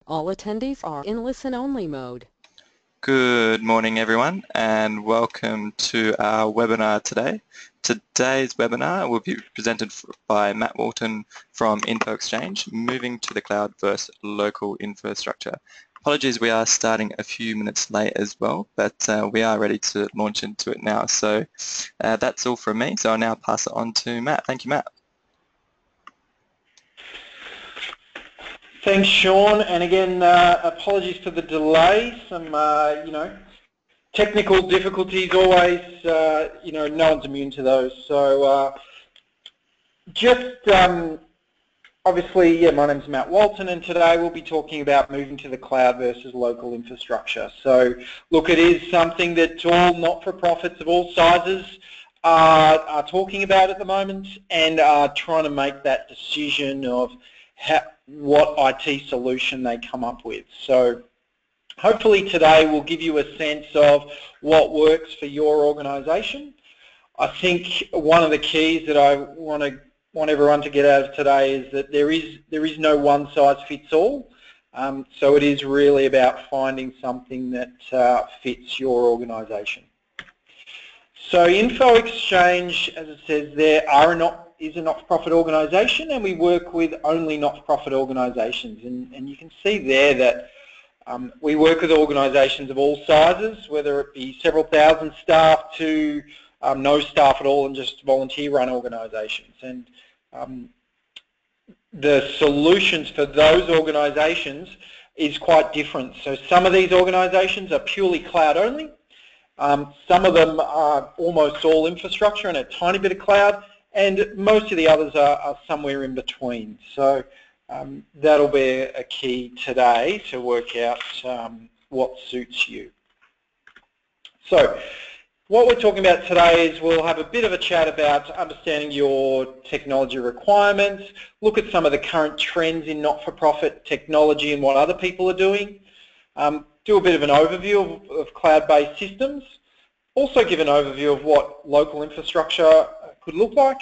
All attendees are in listen-only mode. Good morning everyone and welcome to our webinar today. Today's webinar will be presented by Matt Walton from Infoxchange, moving to the cloud versus local infrastructure. Apologies, we are starting a few minutes late as well, but we are ready to launch into it now. So that's all from me, so I'll now pass it on to Matt. Thank you, Matt. Thanks, Sean, and again, apologies for the delay. Some, technical difficulties always, no one's immune to those. So obviously, my name's Matt Walton, and today we'll be talking about moving to the cloud versus local infrastructure. So, look, it is something that all not-for-profits of all sizes are talking about at the moment and are trying to make that decision of what IT solution they come up with. So hopefully today will give you a sense of what works for your organisation. I think one of the keys that I want everyone to get out of today is that there is no one size fits all. So it is really about finding something that fits your organisation. So Infoxchange, as it says there, is a not-for-profit organisation, and we work with only not-for-profit organisations. And you can see there that we work with organisations of all sizes, whether it be several thousand staff to no staff at all and just volunteer-run organisations. And the solutions for those organisations is quite different. So some of these organisations are purely cloud-only. Some of them are almost all infrastructure and a tiny bit of cloud, and most of the others are somewhere in between. So that'll be a key today to work out what suits you. So what we're talking about today is we'll have a bit of a chat about understanding your technology requirements, look at some of the current trends in not-for-profit technology and what other people are doing, do a bit of an overview of cloud-based systems, also give an overview of what local infrastructure could look like,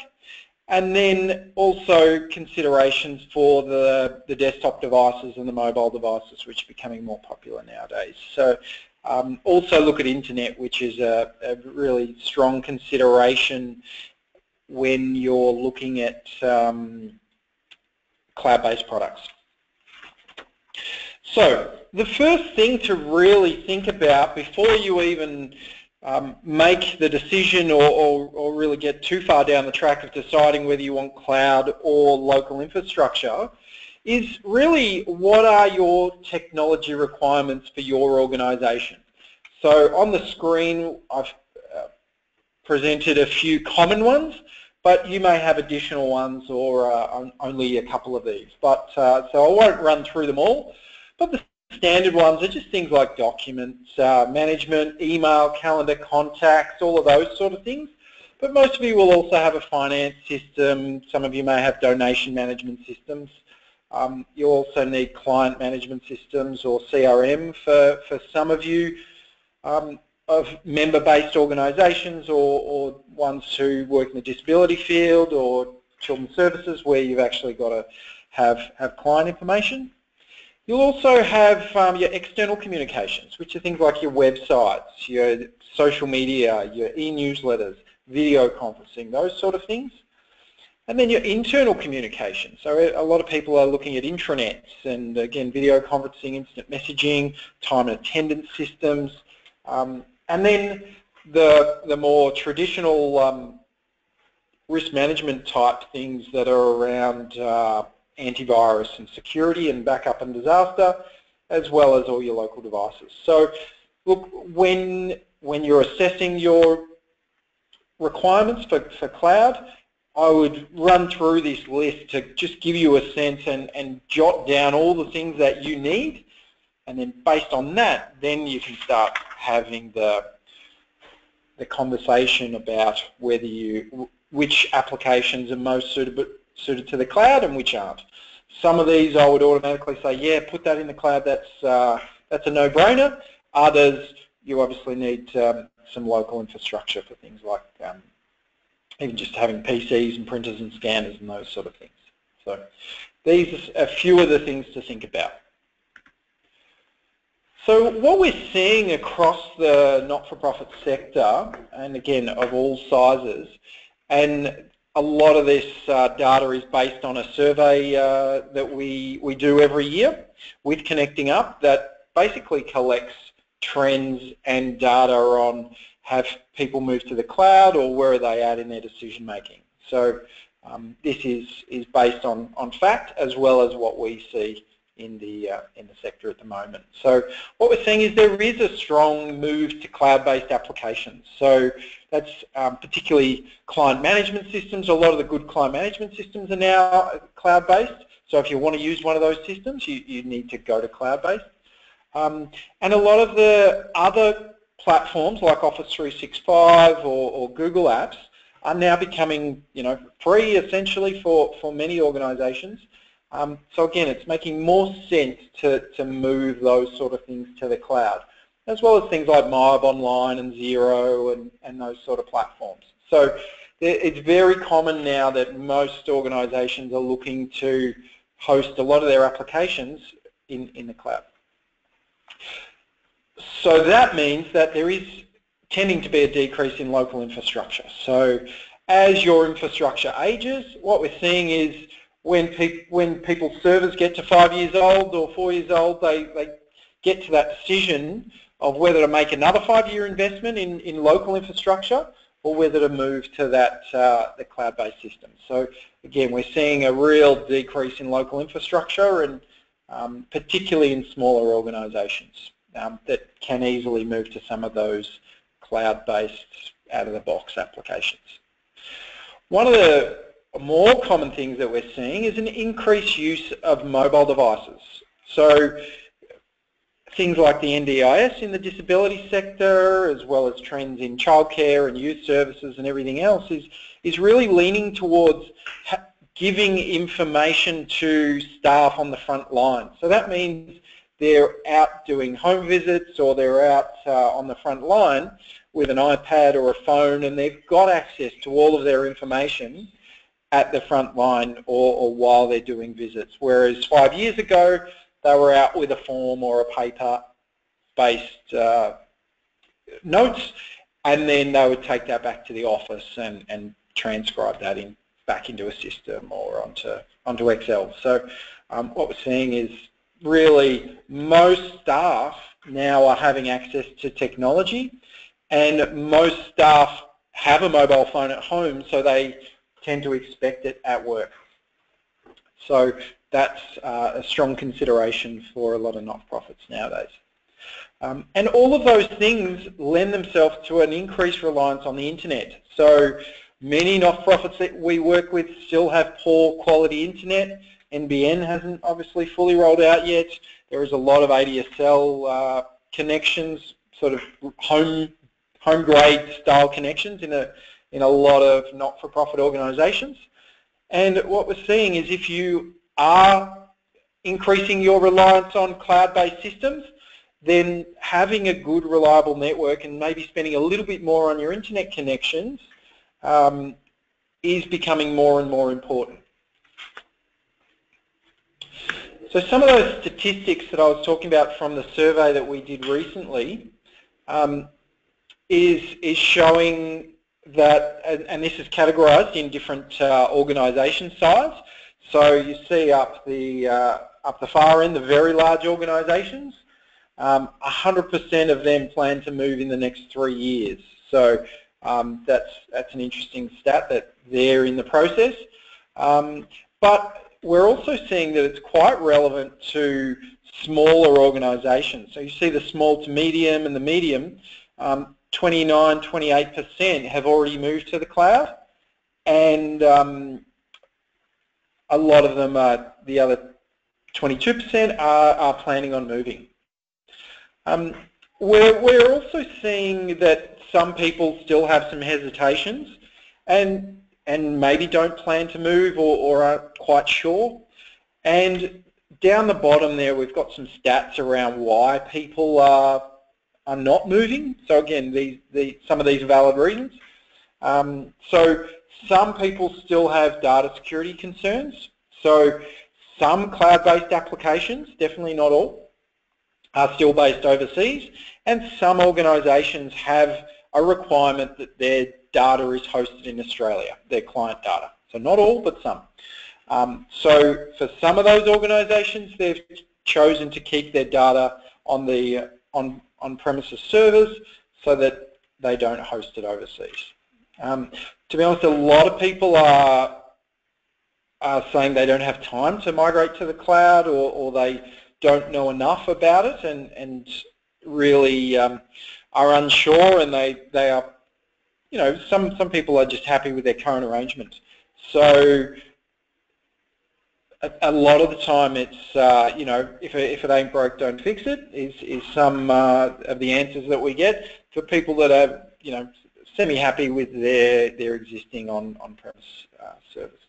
and then also considerations for the desktop devices and the mobile devices, which are becoming more popular nowadays. So also look at internet, which is a really strong consideration when you're looking at cloud-based products. So the first thing to really think about before you even make the decision or really get too far down the track of deciding whether you want cloud or local infrastructure is really what are your technology requirements for your organisation. So on the screen I've presented a few common ones, but you may have additional ones or only a couple of these. But so I won't run through them all, but the standard ones are just things like documents, management, email, calendar, contacts, all of those sort of things. But most of you will also have a finance system. Some of you may have donation management systems. You also need client management systems or CRM for some of you of member-based organisations or ones who work in the disability field or children's services where you've actually got to have client information. You'll also have your external communications, which are things like your websites, your social media, your e-newsletters, video conferencing, those sort of things. And then your internal communications. So a lot of people are looking at intranets and, again, video conferencing, instant messaging, time and attendance systems. And then the more traditional risk management type things that are around antivirus and security and backup and disaster, as well as all your local devices. So look, when you're assessing your requirements for cloud, I would run through this list to just give you a sense and jot down all the things that you need, and then based on that, then you can start having the conversation about whether which applications are most suited to the cloud and which aren't. Some of these I would automatically say, yeah, put that in the cloud, that's a no-brainer. Others, you obviously need some local infrastructure for things like even just having PCs and printers and scanners and those sort of things. So these are a few of the things to think about. So what we're seeing across the not-for-profit sector, and again of all sizes, and a lot of this data is based on a survey that we do every year with Connecting Up that basically collects trends and data on have people moved to the cloud or where are they at in their decision making. So this is based on fact as well as what we see in the sector at the moment. So what we're seeing is there is a strong move to cloud-based applications. So that's particularly client management systems. A lot of the good client management systems are now cloud-based. So if you want to use one of those systems, you need to go to cloud-based. And a lot of the other platforms like Office 365 or Google Apps are now becoming, free essentially for many organisations. So again, it's making more sense to move those sort of things to the cloud, as well as things like Mob Online and Xero and those sort of platforms. So it's very common now that most organisations are looking to host a lot of their applications in the cloud. So that means that there is tending to be a decrease in local infrastructure. So as your infrastructure ages, what we're seeing is when people's servers get to 5 years old or 4 years old, they get to that decision of whether to make another 5-year investment in local infrastructure or whether to move to that the cloud-based system. So again, we're seeing a real decrease in local infrastructure, and particularly in smaller organisations that can easily move to some of those cloud-based out-of-the-box applications. One of the more common things that we're seeing is an increased use of mobile devices. So things like the NDIS in the disability sector, as well as trends in childcare and youth services and everything else, is really leaning towards giving information to staff on the front line. So that means they're out doing home visits or they're out on the front line with an iPad or a phone, and they've got access to all of their information at the front line or while they're doing visits. Whereas 5 years ago, they were out with a form or a paper-based notes, and then they would take that back to the office and transcribe that back into a system or onto Excel. So what we're seeing is really most staff now are having access to technology, and most staff have a mobile phone at home, so they tend to expect it at work. So that's a strong consideration for a lot of not-for-profits nowadays. And all of those things lend themselves to an increased reliance on the internet. So many not-for-profits that we work with still have poor quality internet. NBN hasn't obviously fully rolled out yet. There is a lot of ADSL connections, sort of home grade style connections in a lot of not-for-profit organisations. And what we're seeing is if you are increasing your reliance on cloud-based systems, then having a good reliable network and maybe spending a little bit more on your internet connections is becoming more and more important. So some of those statistics that I was talking about from the survey that we did recently is showing that, and this is categorised in different organisation size. So you see up the far end, the very large organisations, 100% of them plan to move in the next 3 years. So that's an interesting stat that they're in the process. But we're also seeing that it's quite relevant to smaller organisations. So you see the small to medium and the medium, 29, 28% have already moved to the cloud, and a lot of them, the other 22% are planning on moving. We're also seeing that some people still have some hesitations and maybe don't plan to move or aren't quite sure. And down the bottom there, we've got some stats around why people are not moving. So again, some of these are valid reasons. So some people still have data security concerns. So some cloud-based applications, definitely not all, are still based overseas, and some organisations have a requirement that their data is hosted in Australia, their client data. So not all, but some. So for some of those organisations, they've chosen to keep their data on the on-premises servers so that they don't host it overseas. To be honest, a lot of people are saying they don't have time to migrate to the cloud, or they don't know enough about it and really are unsure, and they are, you know, some people are just happy with their current arrangement. So a lot of the time it's, you know, if it ain't broke, don't fix it, is some of the answers that we get for people that are, you know, semi-happy with their existing on-premise service.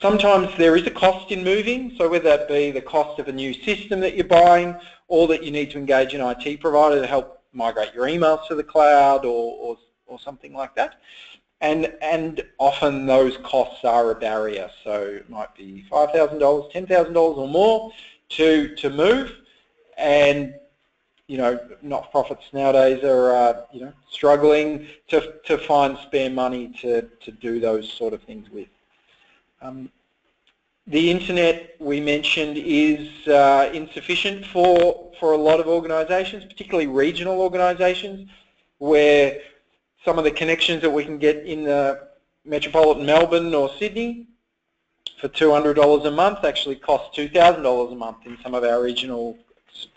Sometimes there is a cost in moving, so whether that be the cost of a new system that you're buying, or that you need to engage an IT provider to help migrate your emails to the cloud, or something like that. And often those costs are a barrier, so it might be $5,000, $10,000 or more to move, and you know, not-for-profits nowadays are you know, struggling to find spare money to do those sort of things with. The internet, we mentioned, is insufficient for a lot of organisations, particularly regional organisations, where some of the connections that we can get in the metropolitan Melbourne or Sydney for $200 a month actually cost $2,000 a month in some of our regional,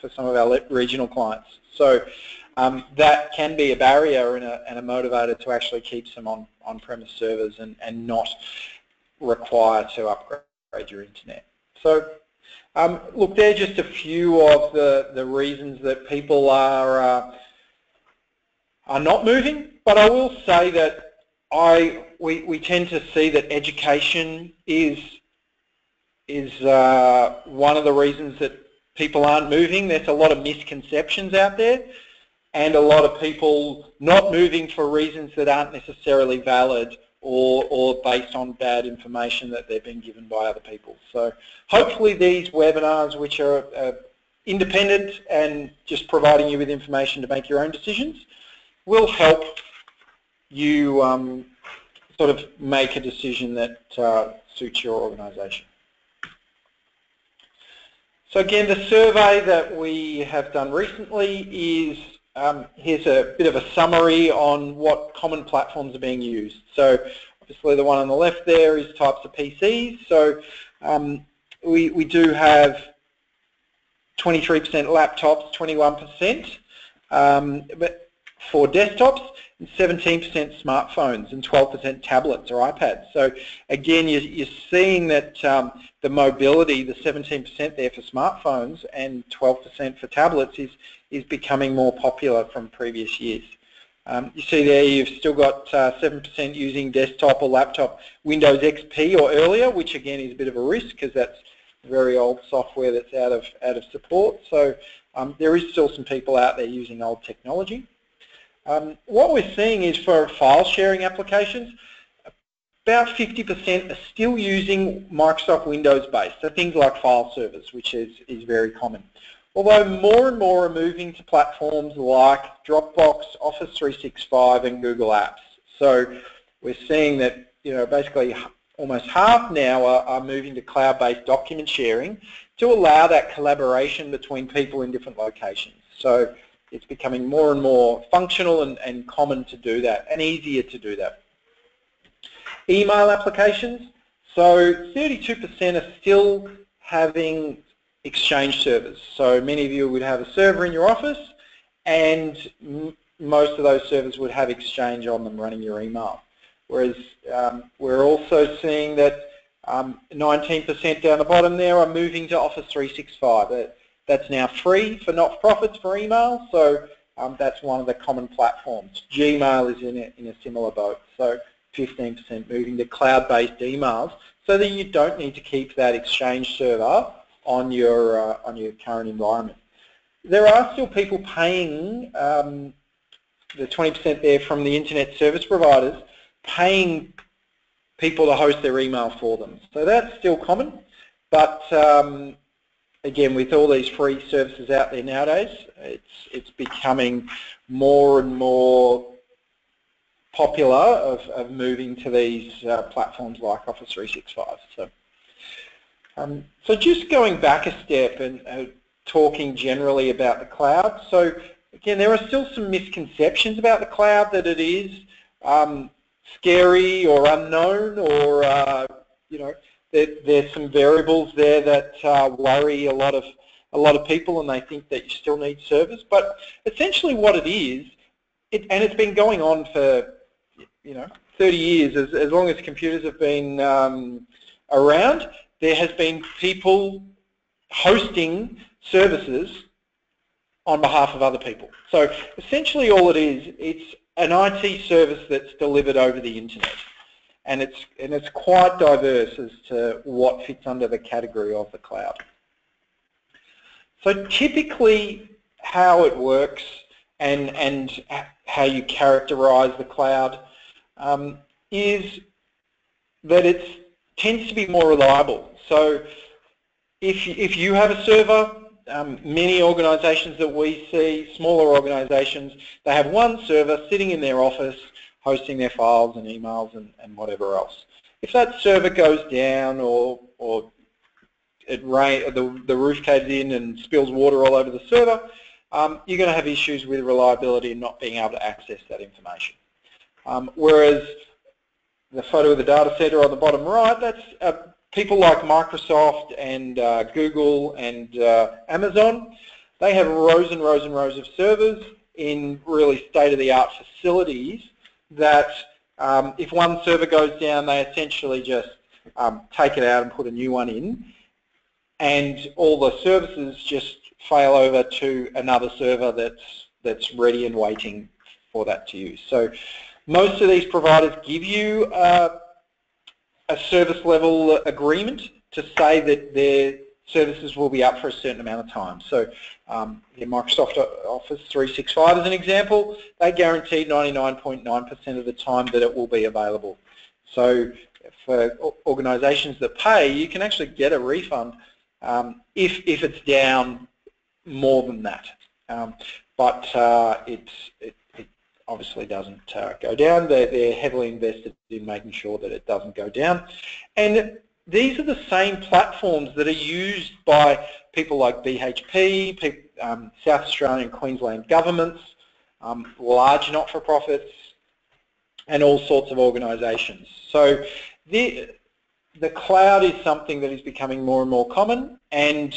for some of our regional clients. So that can be a barrier and a motivator to actually keep some on-premise servers and not require to upgrade your internet. So look, they're just a few of the reasons that people are not moving, but I will say that we tend to see that education is one of the reasons that people aren't moving. There's a lot of misconceptions out there, and a lot of people not moving for reasons that aren't necessarily valid or based on bad information that they've been given by other people. So hopefully these webinars, which are independent and just providing you with information to make your own decisions, will help you sort of make a decision that suits your organisation. So again, the survey that we have done recently is, here's a bit of a summary on what common platforms are being used. So obviously the one on the left there is types of PCs. So we do have 23% laptops, 21% but for desktops, and 17% smartphones, and 12% tablets or iPads. So again, you're seeing that the mobility, the 17% there for smartphones and 12% for tablets is becoming more popular from previous years. You see there you've still got 7% using desktop or laptop Windows XP or earlier, which again is a bit of a risk because that's very old software that's out of support. So there is still some people out there using old technology. What we're seeing is for file sharing applications, about 50% are still using Microsoft Windows based, so things like file servers, which is very common. Although more and more are moving to platforms like Dropbox, Office 365 and Google Apps. So we're seeing that, you know, basically almost half now are moving to cloud-based document sharing to allow that collaboration between people in different locations. So it's becoming more and more functional and common to do that, and easier to do that. Email applications, so 32% are still having Exchange servers. So many of you would have a server in your office, and most of those servers would have Exchange on them running your email. Whereas we're also seeing that 19% down the bottom there are moving to Office 365. That's now free for not-for-profits for email, so that's one of the common platforms. Gmail is in a similar boat, so 15% moving to cloud-based emails, so that you don't need to keep that Exchange server on your current environment. There are still people paying the 20% there from the internet service providers, paying people to host their email for them. So that's still common, but again, with all these free services out there nowadays, it's becoming more and more popular of moving to these platforms like Office 365. So just going back a step and talking generally about the cloud. So again, there are still some misconceptions about the cloud, that it is scary or unknown, or there's some variables there that worry a lot of people, and they think that you still need servers. But essentially, what it is, and it's been going on for 30 years, as long as computers have been around, there has been people hosting services on behalf of other people. So essentially all it is, it's an IT service that's delivered over the internet. And it's quite diverse as to what fits under the category of the cloud. So typically how it works and how you characterize the cloud is that it tends to be more reliable. So if you have a server, many organisations that we see, smaller organisations, they have one server sitting in their office hosting their files and emails and whatever else. If that server goes down or the roof caves in and spills water all over the server, you're going to have issues with reliability and not being able to access that information. Whereas the photo of the data center on the bottom right, that's people like Microsoft and Google and Amazon. They have rows and rows and rows of servers in really state-of-the-art facilities that if one server goes down, they essentially just take it out and put a new one in, and all the services just fail over to another server that's ready and waiting for that to use. So most of these providers give you a service level agreement to say that their services will be up for a certain amount of time. So Microsoft Office 365 as an example, they guarantee 99.9% of the time that it will be available. So for organisations that pay, you can actually get a refund if it's down more than that. But it obviously doesn't go down. They're heavily invested in making sure that it doesn't go down. And these are the same platforms that are used by people like BHP, South Australian and Queensland governments, large not-for-profits, and all sorts of organisations. So the cloud is something that is becoming more and more common, and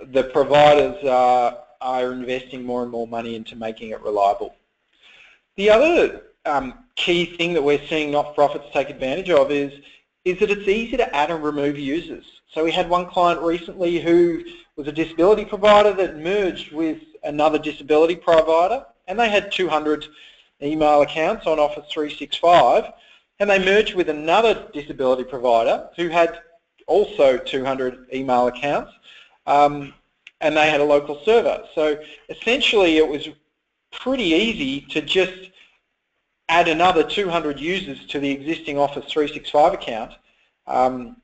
the providers are investing more and more money into making it reliable. The other key thing that we're seeing not-for-profits take advantage of is that it's easy to add and remove users. So we had one client recently who was a disability provider that merged with another disability provider, and they had 200 email accounts on Office 365, and they merged with another disability provider who had also 200 email accounts, and they had a local server. So essentially it was pretty easy to just add another 200 users to the existing Office 365 account, and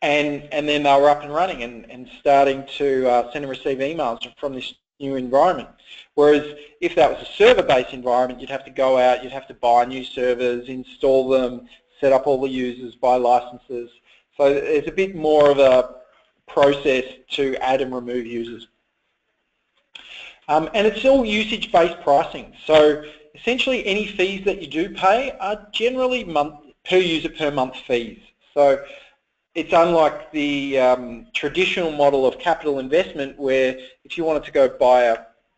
then they were up and running and starting to send and receive emails from this new environment. Whereas if that was a server-based environment, you'd have to go out, you'd have to buy new servers, install them, set up all the users, buy licenses. So there's a bit more of a process to add and remove users. And it's all usage-based pricing. So essentially any fees that you do pay are generally per user per month fees. So it's unlike the traditional model of capital investment, where if you wanted to go buy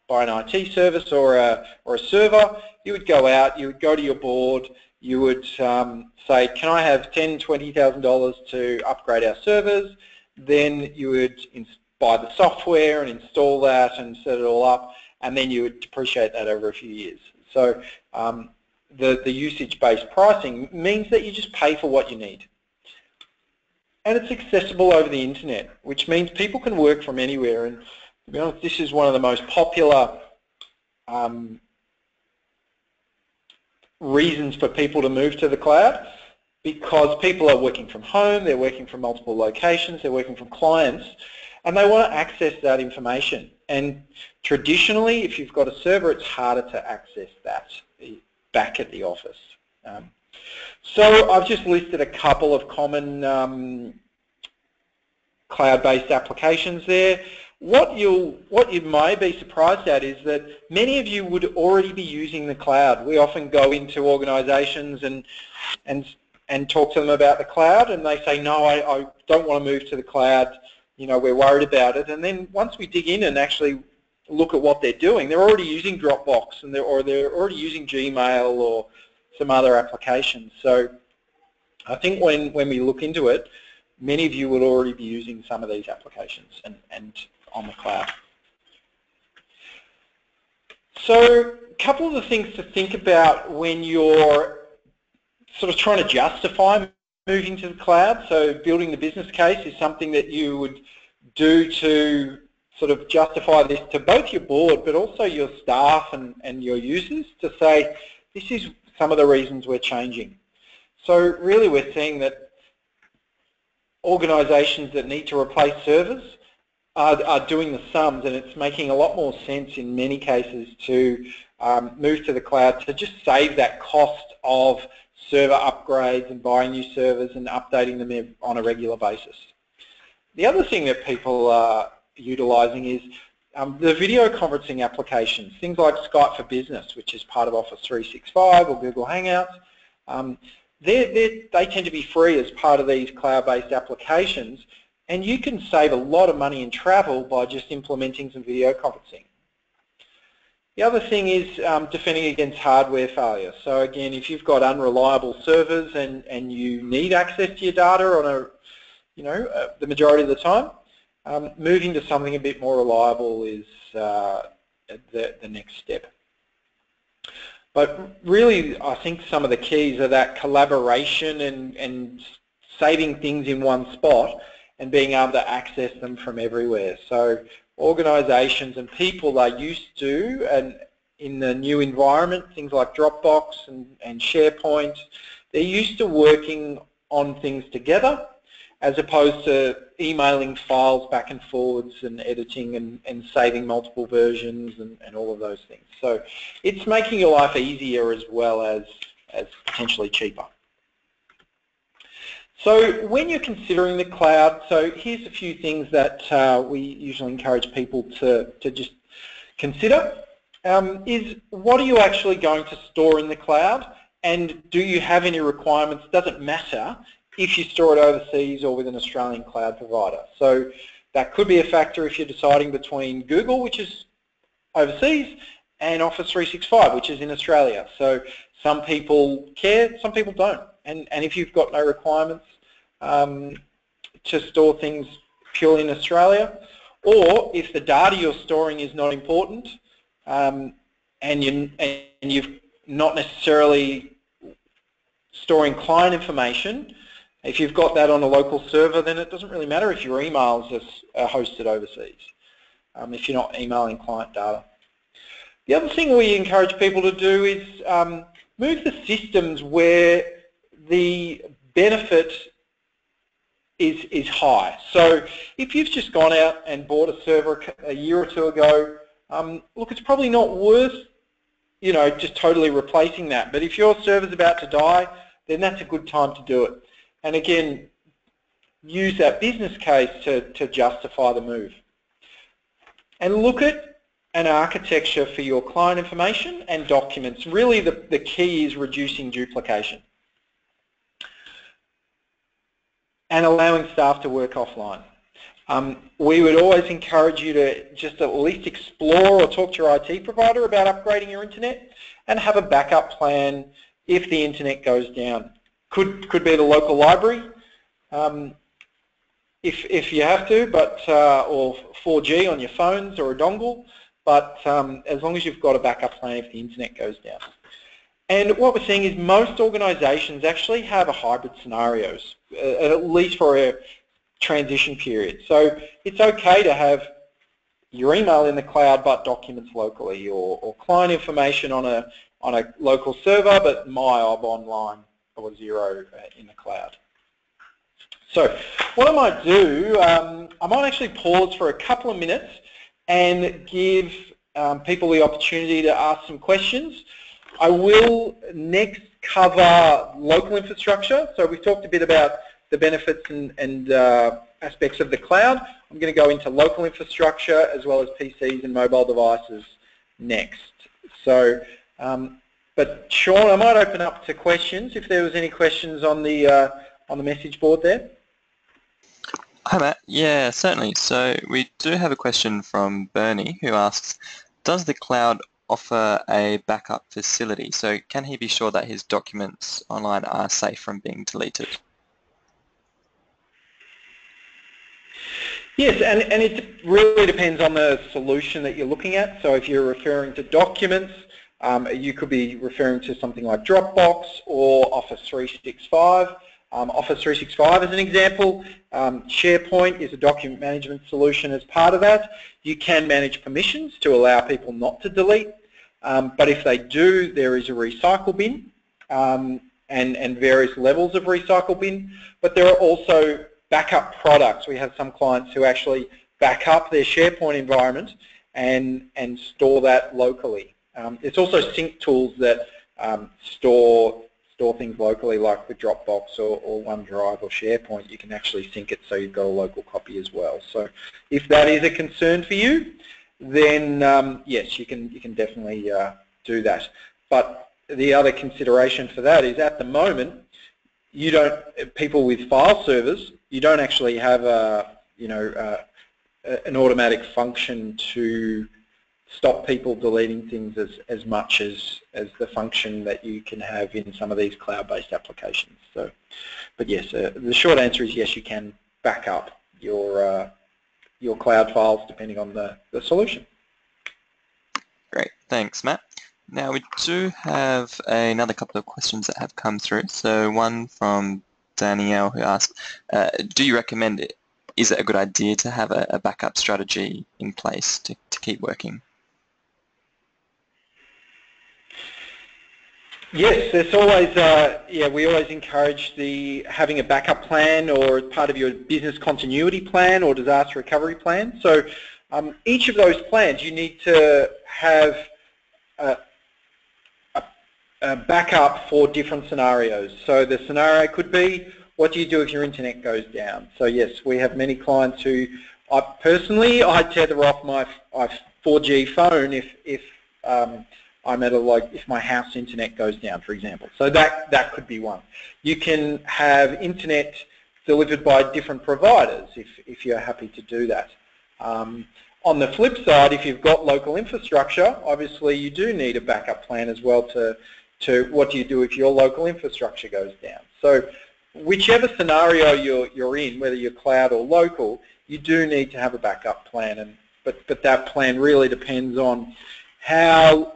an IT service or a server, you would go out, you would go to your board, you would say, can I have $10,000, $20,000 to upgrade our servers? Then you would buy the software and install that and set it all up, and then you would depreciate that over a few years. So the usage-based pricing means that you just pay for what you need. And it's accessible over the internet, which means people can work from anywhere. And to be honest, this is one of the most popular reasons for people to move to the cloud, because people are working from home, they're working from multiple locations, they're working from clients, and they want to access that information. And traditionally, if you've got a server, it's harder to access that back at the office. So I've just listed a couple of common cloud-based applications there. What you may be surprised at is that many of you would already be using the cloud. We often go into organisations and talk to them about the cloud, and they say, no, I don't want to move to the cloud. You know, we're worried about it. And then once we dig in and actually look at what they're doing, they're already using Dropbox, and they're already using Gmail or some other applications. So I think when we look into it, many of you will already be using some of these applications and on the cloud. So a couple of the things to think about when you're sort of trying to justify moving to the cloud. So building the business case is something that you would do to sort of justify this to both your board but also your staff and your users, to say this is some of the reasons we're changing. So really we're seeing that organisations that need to replace servers are doing the sums, and it's making a lot more sense in many cases to move to the cloud to just save that cost of server upgrades and buying new servers and updating them on a regular basis. The other thing that people are utilising is the video conferencing applications, things like Skype for Business, which is part of Office 365 or Google Hangouts. They tend to be free as part of these cloud-based applications, and you can save a lot of money in travel by just implementing some video conferencing. The other thing is defending against hardware failure. So again, if you've got unreliable servers and you need access to your data on the majority of the time, moving to something a bit more reliable is the next step. But really, I think some of the keys are that collaboration and saving things in one spot and being able to access them from everywhere. So organisations and people are used to, and in the new environment, things like Dropbox and SharePoint, they're used to working on things together as opposed to emailing files back and forwards and editing and saving multiple versions and all of those things. So it's making your life easier as well as potentially cheaper. So when you're considering the cloud, so here's a few things that we usually encourage people to just consider. Is what are you actually going to store in the cloud, and do you have any requirements? Does it matter if you store it overseas or with an Australian cloud provider? So that could be a factor if you're deciding between Google, which is overseas, and Office 365, which is in Australia. So some people care, some people don't. And if you've got no requirements to store things purely in Australia, or if the data you're storing is not important and you've not necessarily storing client information, if you've got that on a local server, then it doesn't really matter if your emails are hosted overseas, if you're not emailing client data. The other thing we encourage people to do is move the systems where the benefit is high. So if you've just gone out and bought a server a year or two ago, look, it's probably not worth, just totally replacing that. But if your server's about to die, then that's a good time to do it. And again, use that business case to justify the move. And look at an architecture for your client information and documents. Really the key is reducing duplication and allowing staff to work offline. We would always encourage you to just at least explore or talk to your IT provider about upgrading your internet and have a backup plan if the internet goes down. Could be the local library if you have to, but or 4G on your phones or a dongle, but as long as you've got a backup plan if the internet goes down. And what we're seeing is most organisations actually have a hybrid scenarios, at least for a transition period. So it's okay to have your email in the cloud but documents locally, or client information on a local server but MyOb online or Xero in the cloud. So what I might do, I might actually pause for a couple of minutes and give people the opportunity to ask some questions. I will next cover local infrastructure. So we've talked a bit about the benefits and aspects of the cloud. I'm going to go into local infrastructure as well as PCs and mobile devices next. So, but Sean, I might open up to questions if there was any questions on the message board there. Hi Matt, yeah certainly. So we do have a question from Bernie who asks, does the cloud offer a backup facility? So can he be sure that his documents online are safe from being deleted? Yes, and it really depends on the solution that you're looking at. So if you're referring to documents, you could be referring to something like Dropbox or Office 365. Office 365 as an example. SharePoint is a document management solution as part of that. You can manage permissions to allow people not to delete, but if they do, there is a recycle bin and various levels of recycle bin, but there are also backup products. We have some clients who actually back up their SharePoint environment and store that locally. It's also sync tools that store things locally, like with Dropbox or OneDrive or SharePoint. You can actually sync it so you've got a local copy as well. So if that is a concern for you, then yes, you can definitely do that. But the other consideration for that is at the moment, you don't, people with file servers, you don't actually have an automatic function to stop people deleting things as much as the function that you can have in some of these cloud-based applications. So, but yes, the short answer is yes, you can back up your cloud files depending on the solution. Great, thanks Matt. Now we do have another couple of questions that have come through. So one from Danielle who asked, do you recommend it? Is it a good idea to have a backup strategy in place to keep working? Yes, there's always, we always encourage having a backup plan or part of your business continuity plan or disaster recovery plan. So each of those plans you need to have a backup for different scenarios. So the scenario could be, what do you do if your internet goes down? So yes, we have many clients who, I tether off my 4G phone if I'm at if my house internet goes down, for example. So that could be one. You can have internet delivered by different providers if you're happy to do that. On the flip side, if you've got local infrastructure, obviously you do need a backup plan as well to what do you do if your local infrastructure goes down. So whichever scenario you're in, whether you're cloud or local, you do need to have a backup plan. But that plan really depends on how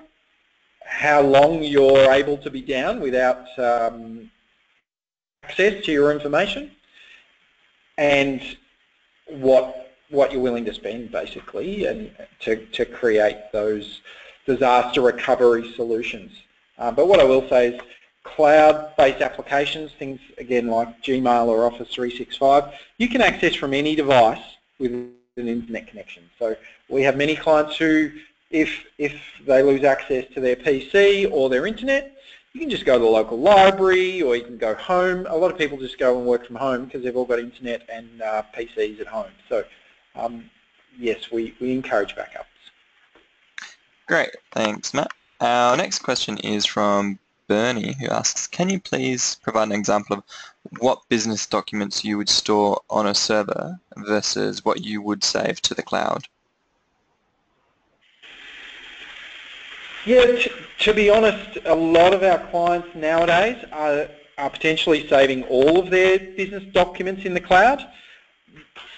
long you're able to be down without access to your information and what you're willing to spend basically and to create those disaster recovery solutions. But what I will say is cloud-based applications, things again like Gmail or Office 365, you can access from any device with an internet connection. So we have many clients who, if they lose access to their PC or their internet, you can just go to the local library or you can go home. A lot of people just go and work from home because they've all got internet and PCs at home. So yes, we encourage backups. Great, thanks Matt. Our next question is from Bernie who asks, can you please provide an example of what business documents you would store on a server versus what you would save to the cloud? Yeah, to be honest, a lot of our clients nowadays are potentially saving all of their business documents in the cloud.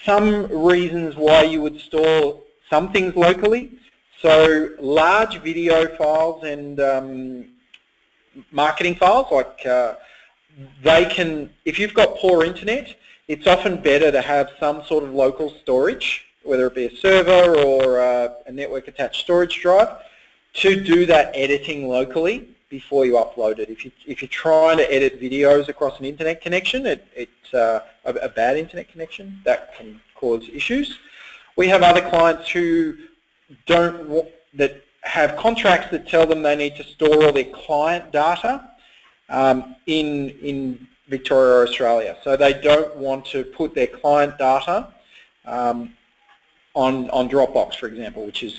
Some reasons why you would store some things locally. So large video files and marketing files, like if you've got poor internet, it's often better to have some sort of local storage, whether it be a server or a network attached storage drive, to do that editing locally before you upload it. If you're trying to edit videos across an internet connection, it's a bad internet connection, that can cause issues. We have other clients who that have contracts that tell them they need to store all their client data in Victoria or Australia. So they don't want to put their client data on Dropbox, for example, which is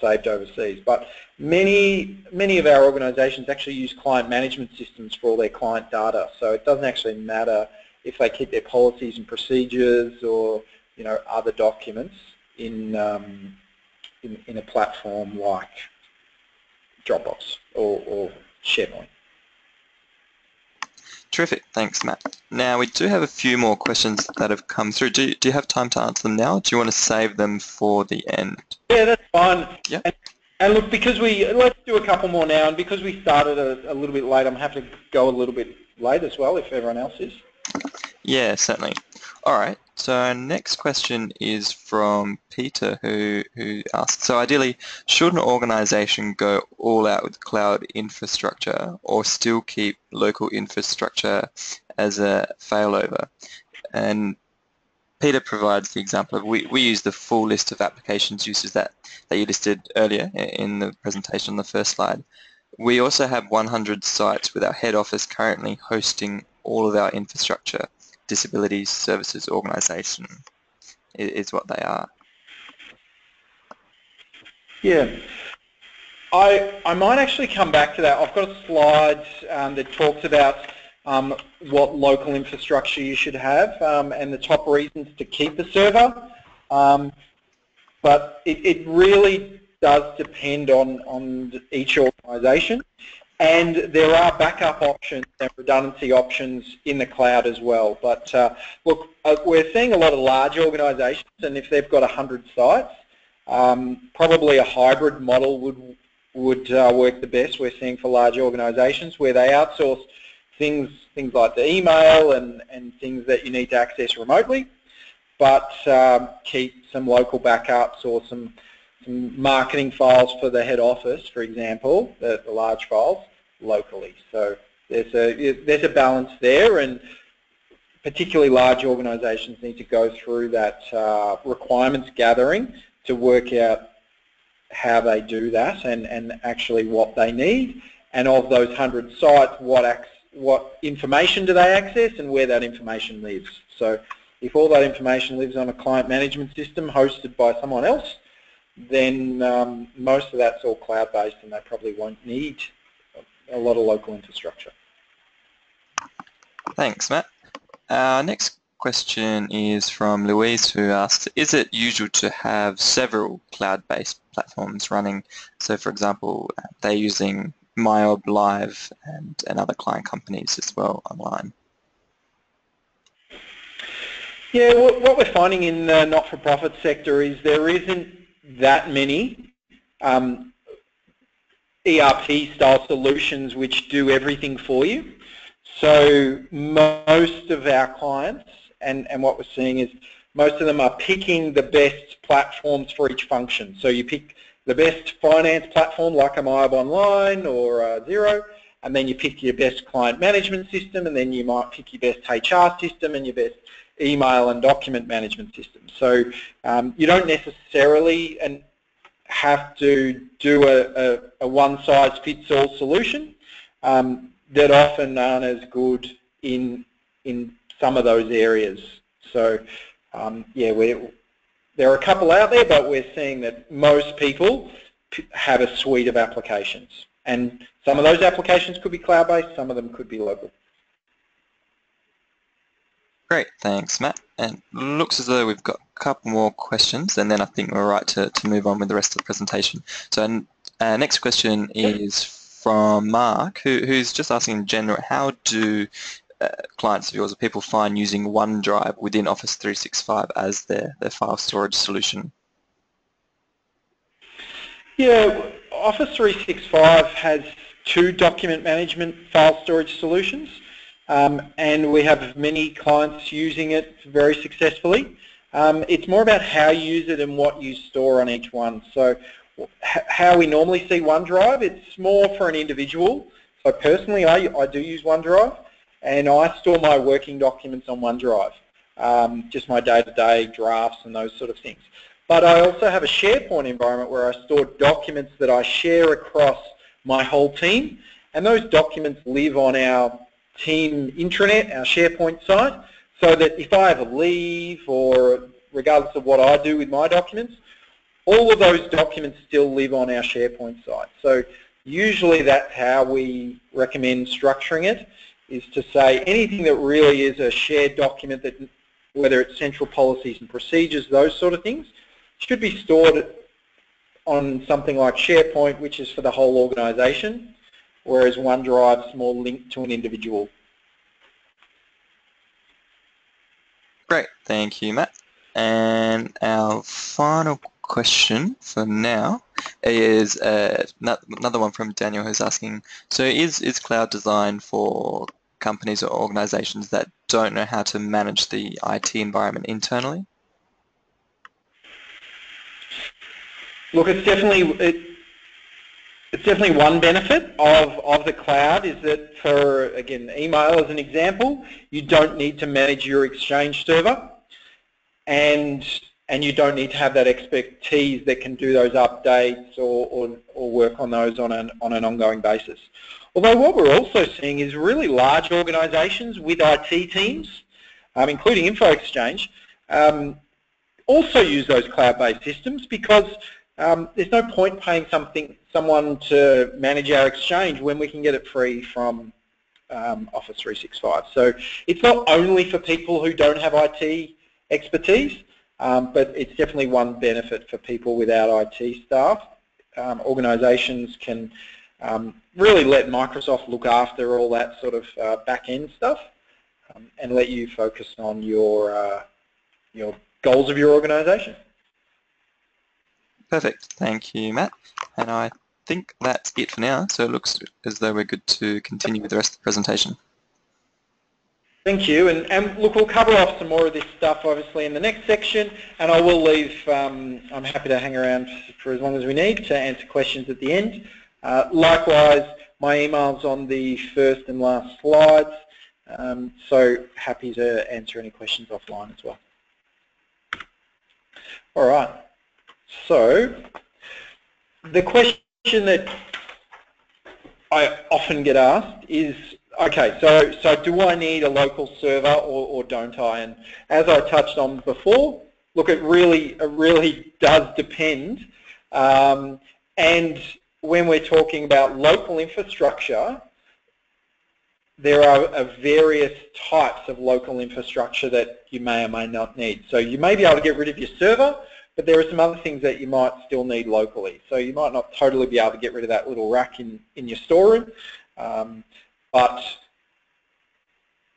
saved overseas. But many of our organisations actually use client management systems for all their client data. So it doesn't actually matter if they keep their policies and procedures or other documents in a platform like Dropbox or SharePoint. Terrific, thanks Matt. Now we do have a few more questions that have come through. Do you have time to answer them now? Or do you want to save them for the end? Yeah, that's fine. Yeah. And look, let's do a couple more now, and because we started a little bit late, I'm happy to go a little bit late as well if everyone else is. Yeah, certainly. All right, so our next question is from Peter who asks, so ideally, should an organisation go all out with cloud infrastructure or still keep local infrastructure as a failover? And Peter provides the example of, we use the full list of applications uses that you listed earlier in the presentation on the first slide. We also have 100 sites with our head office currently hosting all of our infrastructure. Disability Services Organisation is what they are. Yeah, I might actually come back to that. I've got a slide that talks about what local infrastructure you should have and the top reasons to keep a server. But it really does depend on each organisation. And there are backup options and redundancy options in the cloud as well. But look, we're seeing a lot of large organisations, and if they've got 100 sites, probably a hybrid model would work the best. We're seeing for large organisations where they outsource things like the email and things that you need to access remotely, but keep some local backups or some marketing files for the head office, for example, the large files, locally. So there's a balance there, and particularly large organisations need to go through that requirements gathering to work out how they do that and actually what they need, and of those 100 sites, what information do they access and where that information lives. So if all that information lives on a client management system hosted by someone else, then most of that's all cloud-based, and they probably won't need a lot of local infrastructure. Thanks, Matt. Our next question is from Louise, who asks, is it usual to have several cloud-based platforms running? So, for example, they're using MyOb Live and other client companies as well online. Yeah, what we're finding in the not-for-profit sector is there isn't that many ERP-style solutions which do everything for you. So most of our clients, and what we're seeing is most of them are picking the best platforms for each function. So you pick the best finance platform like a MyOb Online or Xero, and then you pick your best client management system, and then you might pick your best HR system and your best email and document management system. So you don't necessarily have to do a one-size-fits-all solution that often aren't as good in some of those areas. So yeah, there are a couple out there, but we're seeing that most people have a suite of applications, and some of those applications could be cloud-based, some of them could be local. Great, thanks Matt. And looks as though we've got a couple more questions, and then I think we're right to move on with the rest of the presentation. So next question is from Mark, who's just asking in general, how do clients of yours or people find using OneDrive within Office 365 as their file storage solution? Yeah, Office 365 has 2 document management file storage solutions. And we have many clients using it very successfully. It's more about how you use it and what you store on each one. So how we normally see OneDrive, it's more for an individual So personally, I do use OneDrive, and I store my working documents on OneDrive, just my day-to-day drafts and those sort of things. But I also have a SharePoint environment where I store documents that I share across my whole team, and those documents live on our team intranet, our SharePoint site, so that if I ever leave, or regardless of what I do with my documents, all of those documents still live on our SharePoint site. So usually that's how we recommend structuring it, is to say anything that really is a shared document, that whether it's central policies and procedures, those sort of things, should be stored on something like SharePoint, which is for the whole organization, whereas OneDrive is more linked to an individual. Great, thank you, Matt. And our final question for now is another one from Daniel, who's asking, so is cloud designed for companies or organizations that don't know how to manage the IT environment internally? Look, it's definitely one benefit of the cloud, is that for, again, email as an example, you don't need to manage your Exchange server, and you don't need to have that expertise that can do those updates or work on those on an ongoing basis. Although what we're also seeing is really large organisations with IT teams, including Infoxchange, also use those cloud-based systems, because there's no point paying someone to manage our Exchange when we can get it free from Office 365. So it's not only for people who don't have IT expertise, but it's definitely one benefit for people without IT staff. Organisations can really let Microsoft look after all that sort of back-end stuff, and let you focus on your goals of your organisation. Perfect, thank you, Matt. And I think that's it for now, so it looks as though we're good to continue with the rest of the presentation. Thank you, and look, we'll cover off some more of this stuff obviously in the next section, and I will leave, I'm happy to hang around for as long as we need to answer questions at the end. Likewise, my email's on the first and last slides, so happy to answer any questions offline as well. All right, so the question that I often get asked is, okay, so do I need a local server or don't I? And as I touched on before, look, it really does depend. And when we're talking about local infrastructure, there are various types of local infrastructure that you may or may not need. So you may be able to get rid of your server, but there are some other things that you might still need locally. So you might not totally be able to get rid of that little rack in your storeroom, but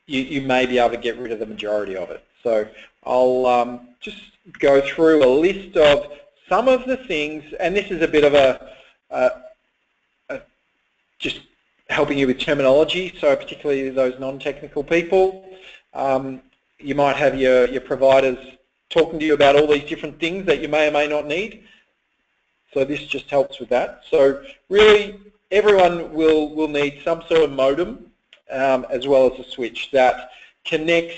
you may be able to get rid of the majority of it. So I'll just go through a list of some of the things, and this is a bit of a just helping you with terminology, so particularly those non-technical people. You might have your providers talking to you about all these different things that you may or may not need. So this just helps with that. So really, everyone will need some sort of modem, as well as a switch that connects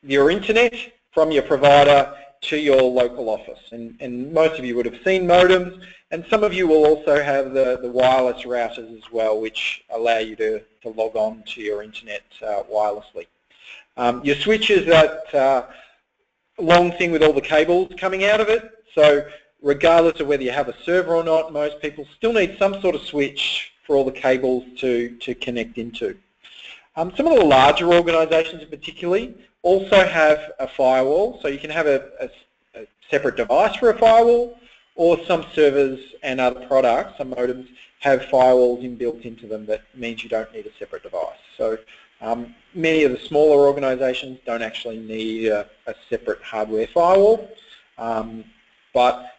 your internet from your provider to your local office. And most of you would have seen modems, and some of you will also have the wireless routers as well, which allow you to log on to your internet wirelessly. Your switch is that long thing with all the cables coming out of it. So regardless of whether you have a server or not, most people still need some sort of switch for all the cables to connect into. Some of the larger organisations particularly also have a firewall, so you can have a separate device for a firewall, or some servers and other products, some modems, have firewalls inbuilt into them that means you don't need a separate device. So many of the smaller organisations don't actually need a separate hardware firewall, but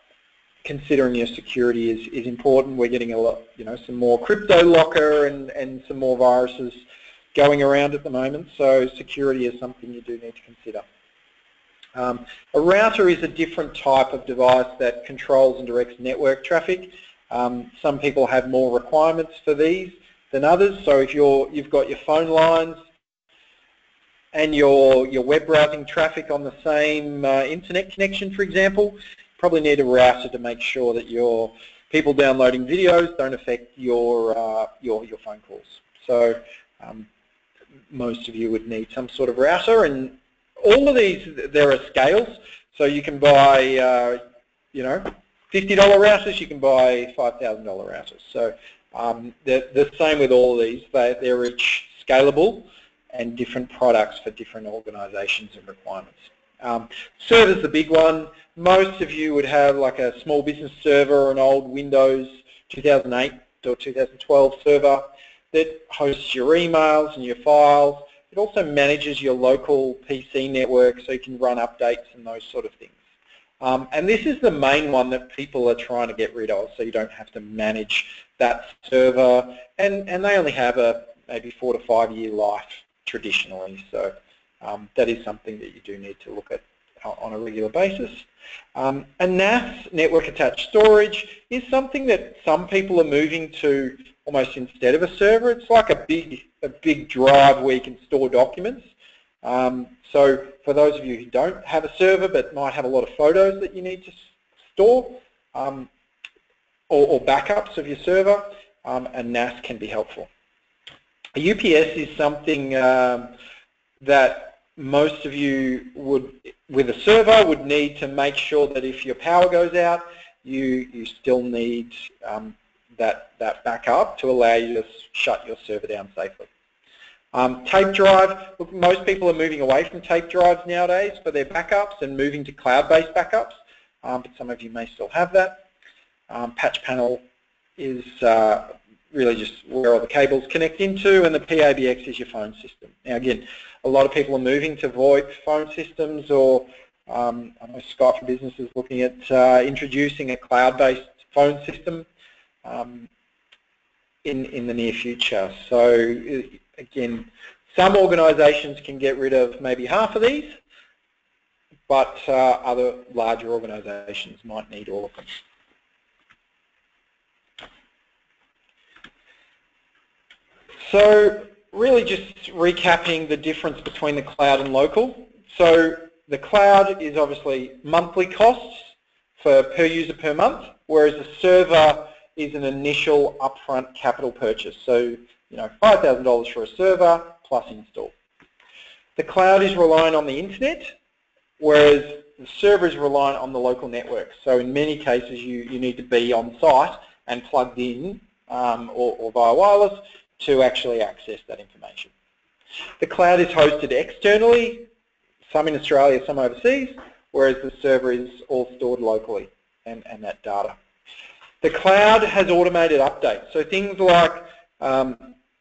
considering your security is important, we're getting a lot, some more crypto locker and some more viruses going around at the moment, so security is something you do need to consider. A router is a different type of device that controls and directs network traffic. Some people have more requirements for these. than others. So if you've got your phone lines and your web browsing traffic on the same internet connection, for example, you probably need a router to make sure that your people downloading videos don't affect your phone calls. So most of you would need some sort of router, and all of these, there are scales. So you can buy, you know, $50 routers, you can buy $5,000 routers. So the same with all of these. They're each scalable and different products for different organisations and requirements. Server's the big one. Most of you would have like a small business server or an old Windows 2008 or 2012 server that hosts your emails and your files. It also manages your local PC network so you can run updates and those sort of things. And this is the main one that people are trying to get rid of, so you don't have to manage that server. And they only have a maybe 4 to 5 year life traditionally, so that is something that you do need to look at on a regular basis. And NAS, network attached storage, is something that some people are moving to almost instead of a server. It's like a big drive where you can store documents. So for those of you who don't have a server but might have a lot of photos that you need to store, or backups of your server, a NAS can be helpful. A UPS is something that most of you would, with a server, would need to make sure that if your power goes out, you still need that backup to allow you to shut your server down safely. Tape drive, look, most people are moving away from tape drives nowadays for their backups and moving to cloud-based backups, but some of you may still have that. Patch panel is really just where all the cables connect into, and the PABX is your phone system. Now again, a lot of people are moving to VoIP phone systems, or I know Skype for Business is looking at introducing a cloud-based phone system in the near future. So again, some organisations can get rid of maybe half of these, but other larger organisations might need all of them. So really just recapping the difference between the cloud and local. So the cloud is obviously monthly costs per user per month, whereas the server is an initial upfront capital purchase. So, you know, $5,000 for a server plus install. The cloud is reliant on the internet, whereas the server is reliant on the local network. So in many cases you need to be on site and plugged in or via wireless to actually access that information. The cloud is hosted externally, some in Australia, some overseas, whereas the server is all stored locally and that data. The cloud has automated updates. So things like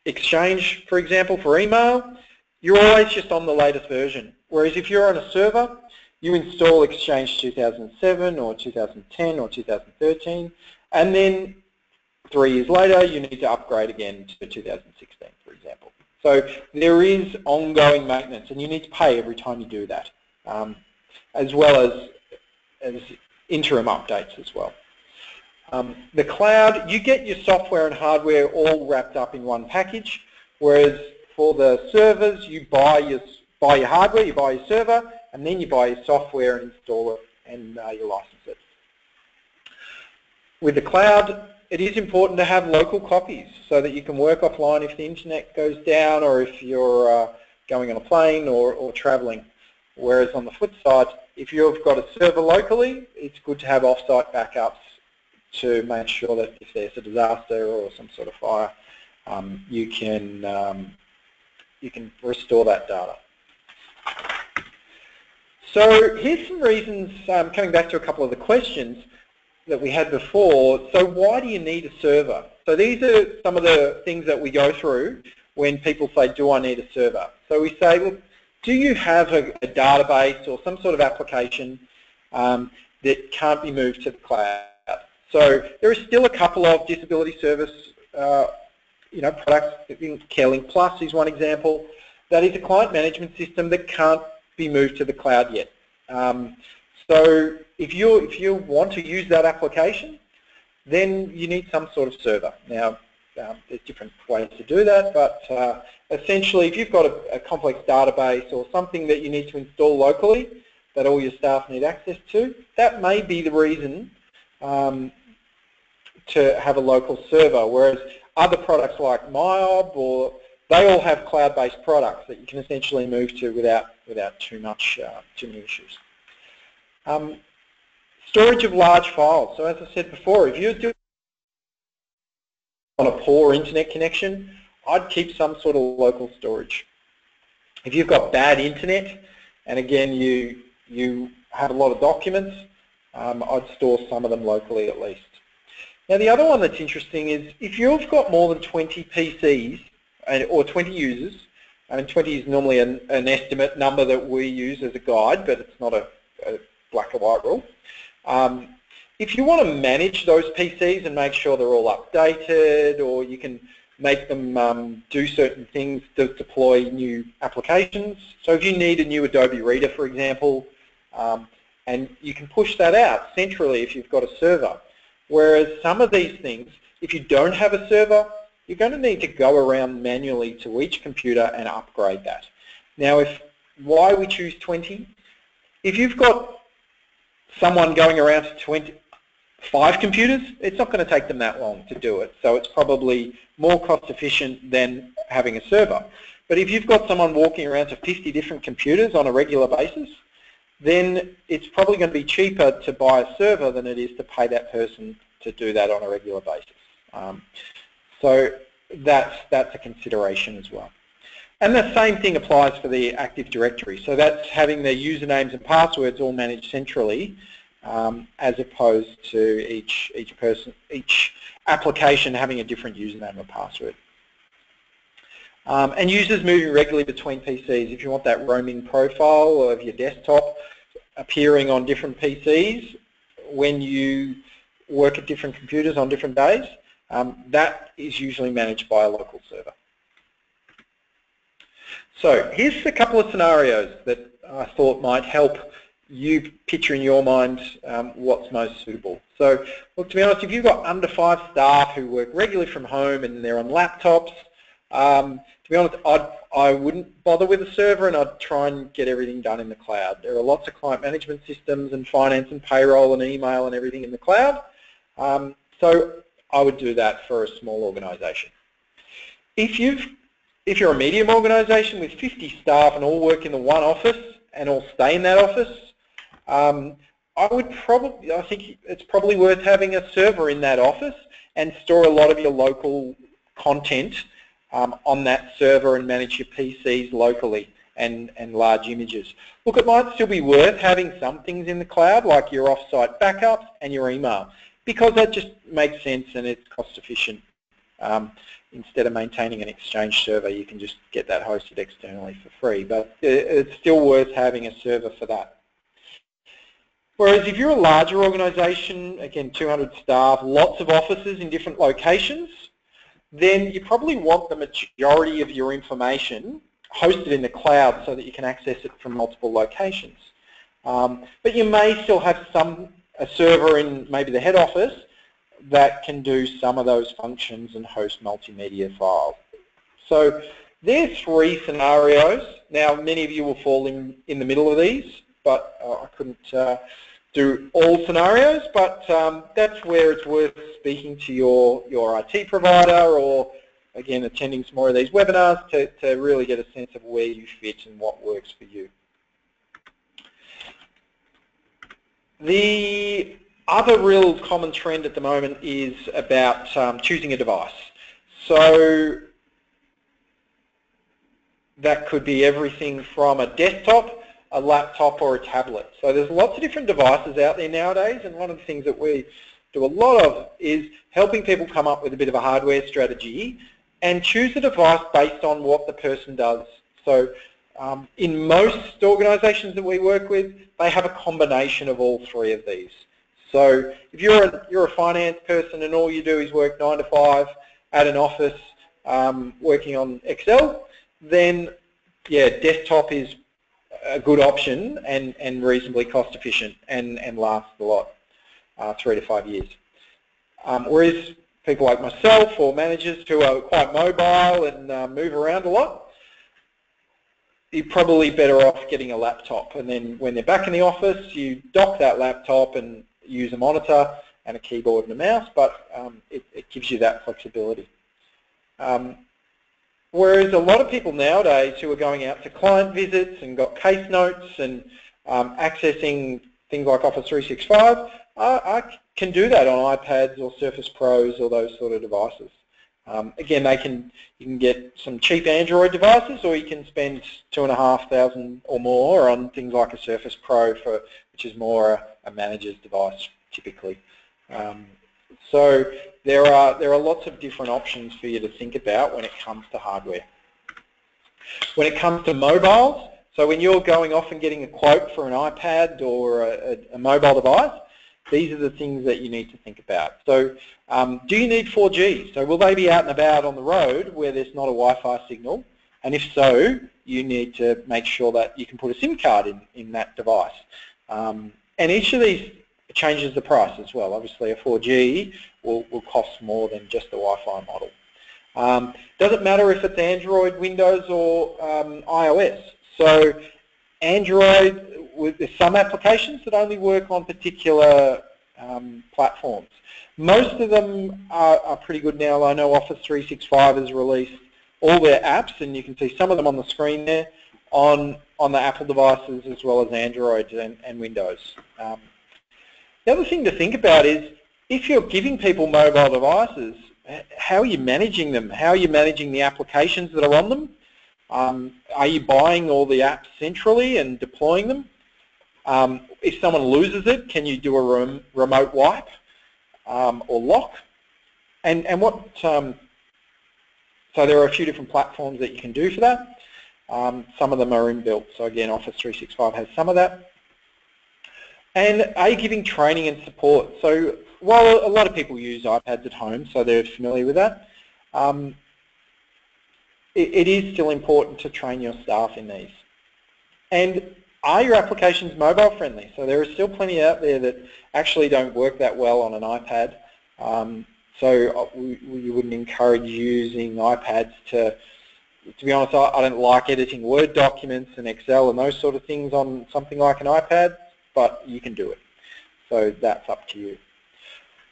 Exchange, for example, for email, you're always just on the latest version. Whereas if you're on a server, you install Exchange 2007 or 2010 or 2013, and then 3 years later you need to upgrade again to 2016, for example. So there is ongoing maintenance, and you need to pay every time you do that, as well as interim updates as well. The cloud, you get your software and hardware all wrapped up in one package, whereas for the servers, you buy your hardware, you buy your server, and then you buy your software and install it, and you license it. With the cloud, it is important to have local copies so that you can work offline if the internet goes down, or if you're going on a plane or traveling. Whereas on the flip side, if you've got a server locally, it's good to have off-site backups to make sure that if there's a disaster or some sort of fire, you can restore that data. So here's some reasons, coming back to a couple of the questions that we had before. So why do you need a server? So these are some of the things that we go through when people say, do I need a server? So we say, look, do you have a database or some sort of application that can't be moved to the cloud? So there are still a couple of disability service products. I think CareLink Plus is one example. That is a client management system that can't be moved to the cloud yet. So if you want to use that application, then you need some sort of server. Now, there's different ways to do that, but essentially if you've got a complex database or something that you need to install locally that all your staff need access to, that may be the reason to have a local server, whereas other products like MyOb, or they all have cloud-based products that you can essentially move to without too many issues. Storage of large files. So as I said before, if you're doing on a poor internet connection, I'd keep some sort of local storage. If you've got bad internet, and again you have a lot of documents, I'd store some of them locally at least. Now the other one that's interesting is if you've got more than 20 PCs or 20 users, I mean 20 is normally an estimate number that we use as a guide, but it's not a black and white rule. If you want to manage those PCs and make sure they're all updated, or you can make them do certain things to deploy new applications. So if you need a new Adobe Reader, for example, and you can push that out centrally if you've got a server. Whereas some of these things, if you don't have a server, you're going to need to go around manually to each computer and upgrade that. Now, why we choose 20? If you've got someone going around to 5 computers, it's not going to take them that long to do it. So it's probably more cost efficient than having a server. But if you've got someone walking around to 50 different computers on a regular basis, then it's probably going to be cheaper to buy a server than it is to pay that person to do that on a regular basis. So that's a consideration as well. And the same thing applies for the Active Directory. So that's having their usernames and passwords all managed centrally, as opposed to each application having a different username or password. And users moving regularly between PCs. If you want that roaming profile of your desktop appearing on different PCs when you work at different computers on different days, that is usually managed by a local server. So here's a couple of scenarios that I thought might help you picture in your mind what's most suitable. So look, to be honest, if you've got under 5 staff who work regularly from home and they're on laptops, to be honest, I wouldn't bother with a server, and I'd try and get everything done in the cloud. There are lots of client management systems and finance and payroll and email and everything in the cloud. So I would do that for a small organisation. If you're a medium organisation with 50 staff and all work in the one office and all stay in that office, I think it's probably worth having a server in that office and store a lot of your local content on that server and manage your PCs locally and large images. Look, it might still be worth having some things in the cloud like your off-site backups and your email, because that just makes sense and it's cost efficient. Instead of maintaining an Exchange server, you can just get that hosted externally for free, but it's still worth having a server for that. Whereas if you're a larger organisation, again 200 staff, lots of offices in different locations, then you probably want the majority of your information hosted in the cloud so that you can access it from multiple locations. But you may still have a server in maybe the head office that can do some of those functions and host multimedia files. So there's 3 scenarios. Now many of you will fall in the middle of these, but I couldn't do all scenarios, but that's where it's worth speaking to your IT provider, or again attending some more of these webinars to really get a sense of where you fit and what works for you. The other real common trend at the moment is about choosing a device. So that could be everything from a desktop, a laptop, or a tablet. So there's lots of different devices out there nowadays, and one of the things that we do a lot of is helping people come up with a bit of a hardware strategy and choose a device based on what the person does. So in most organisations that we work with, they have a combination of all 3 of these. So if you're a finance person and all you do is work 9 to 5 at an office working on Excel, then yeah, desktop is a good option and reasonably cost efficient and lasts a lot, 3 to 5 years. Whereas people like myself or managers who are quite mobile and move around a lot, you're probably better off getting a laptop. And then when they're back in the office, you dock that laptop and use a monitor and a keyboard and a mouse, but it gives you that flexibility. Whereas a lot of people nowadays who are going out to client visits and got case notes and accessing things like Office 365, I can do that on iPads or Surface Pros or those sort of devices. Again, you can get some cheap Android devices, or you can spend $2,500 or more on things like a Surface Pro, which is more a manager's device typically. So there are lots of different options for you to think about when it comes to hardware. When it comes to mobiles, so when you're going off and getting a quote for an iPad or a mobile device, these are the things that you need to think about. So do you need 4G? So will they be out and about on the road where there's not a Wi-Fi signal? And if so, you need to make sure that you can put a SIM card in that device. And each of these changes the price as well. Obviously a 4G will cost more than just the Wi-Fi model. Doesn't matter if it's Android, Windows or iOS. So Android, there's some applications that only work on particular platforms. Most of them are pretty good now. I know Office 365 has released all their apps, and you can see some of them on the screen there on the Apple devices as well as Android and Windows. The other thing to think about is if you're giving people mobile devices, how are you managing them? How are you managing the applications that are on them? Are you buying all the apps centrally and deploying them? If someone loses it, can you do a remote wipe or lock? So there are a few different platforms that you can do for that. Some of them are inbuilt. So again, Office 365 has some of that. And are you giving training and support? So while a lot of people use iPads at home, so they're familiar with that, it is still important to train your staff in these. And are your applications mobile friendly? So there are still plenty out there that actually don't work that well on an iPad. So we wouldn't encourage using iPads to be honest, I don't like editing Word documents and Excel and those sort of things on something like an iPad, but you can do it. So that's up to you.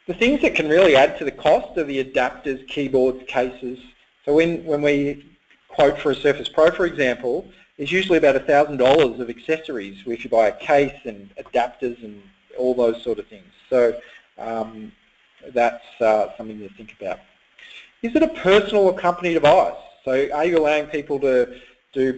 The things that can really add to the cost are the adapters, keyboards, cases. So when we quote for a Surface Pro, for example, there's usually about $1,000 of accessories if you buy a case and adapters and all those sort of things. So that's something to think about. Is it a personal or company device? So are you allowing people to